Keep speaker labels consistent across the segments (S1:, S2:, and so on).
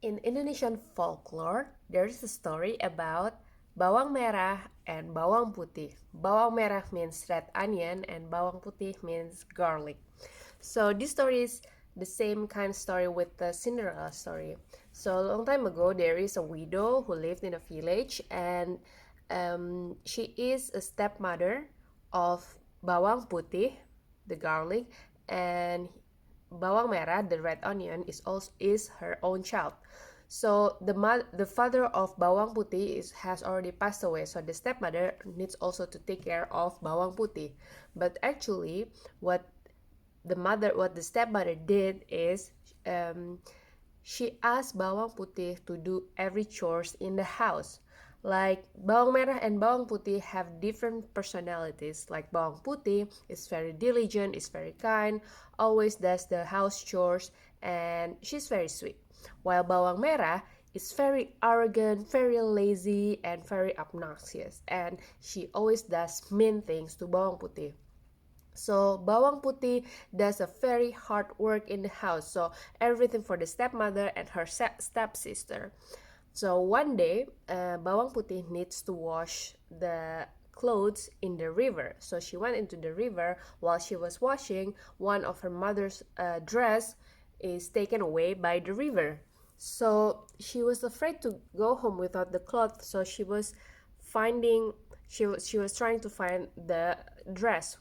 S1: In Indonesian folklore, there is a story about Bawang Merah and Bawang Putih. Bawang Merah means red onion and Bawang Putih means garlic. So this story is the same kind of story with the Cinderella story. So a long time ago, there is a widow who lived in a village, and she is a stepmother of Bawang Putih, the garlic, and Bawang Merah, the red onion, is her own child. So the father of Bawang Putih has already passed away. So the stepmother needs also to take care of Bawang Putih. But actually, what the stepmother did is she asked Bawang Putih to do every chores in the house. Like Bawang Merah and Bawang Putih have different personalities. Like Bawang Putih is very diligent, is very kind, always does the house chores, and she's very sweet. While Bawang Merah is very arrogant, very lazy, and very obnoxious, and she always does mean things to Bawang Putih. So Bawang Putih does a very hard work in the house, so everything for the stepmother and her stepsister. So one day, Bawang Putih needs to wash the clothes in the river. So she went into the river. While she was washing, one of her mother's dress is taken away by the river. So she was afraid to go home without the cloth. So she was trying to find the dress,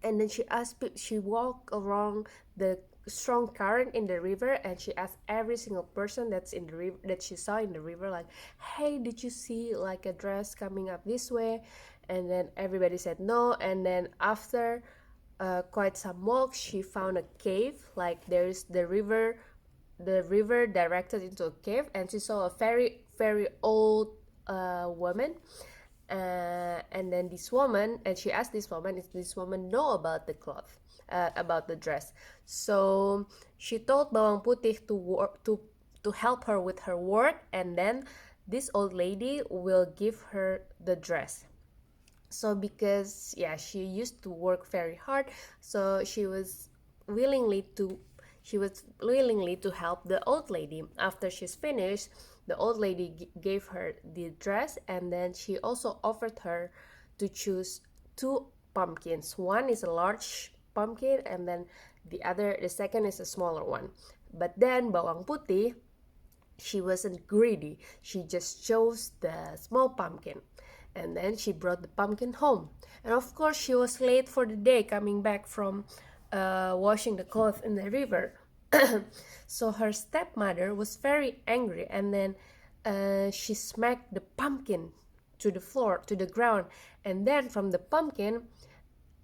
S1: and then she walked around the strong current in the river, and she asked every single person that's in the river that she saw in the river, like, hey, did you see like a dress coming up this way? And then everybody said no. And then after quite some walk, she found a cave. Like there's the river directed into a cave, and she saw a very very old woman. And then she asked this woman if this woman know about the cloth, about the dress. So she told Bawang Putih to help her with her work, and then this old lady will give her the dress. So because she used to work very hard, so she was willingly to help the old lady. After she's finished, the old lady gave her the dress, and then she also offered her to choose two pumpkins. One is a large pumpkin, and then the second is a smaller one. But then Bawang Putih, she wasn't greedy. She just chose the small pumpkin, and then she brought the pumpkin home. And of course, she was late for the day coming back from washing the clothes in the river. So her stepmother was very angry, and then she smacked the pumpkin to the floor, to the ground. And then from the pumpkin,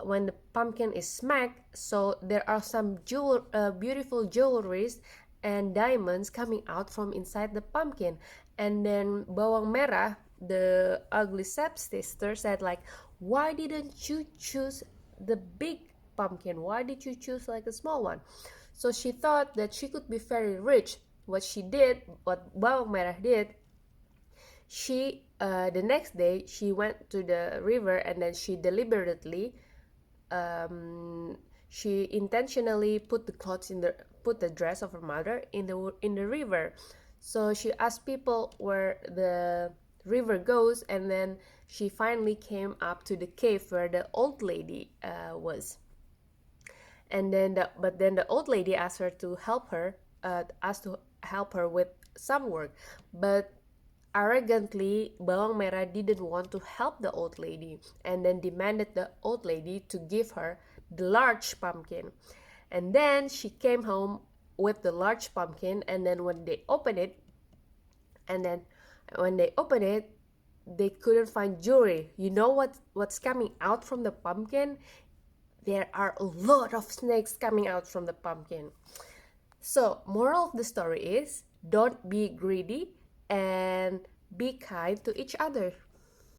S1: when the pumpkin is smacked, so there are some beautiful jewelries and diamonds coming out from inside the pumpkin. And then Bawang Merah, the ugly stepsister, said like, why didn't you choose the big pumpkin? Why did you choose like a small one? So she thought that she could be very rich. What Bawang Merah did, the next day she went to the river, and then she deliberately she intentionally put the dress of her mother in the river. So she asked people where the river goes, and then she finally came up to the cave where the old lady was. And then the old lady asked to help her with some work. But arrogantly, Bawang Merah didn't want to help the old lady, and then demanded the old lady to give her the large pumpkin. And then she came home with the large pumpkin, and then when they opened it, they couldn't find jewelry. You know what's coming out from the pumpkin? There are a lot of snakes coming out from the pumpkin. So, moral of the story is, don't be greedy and be kind to each other.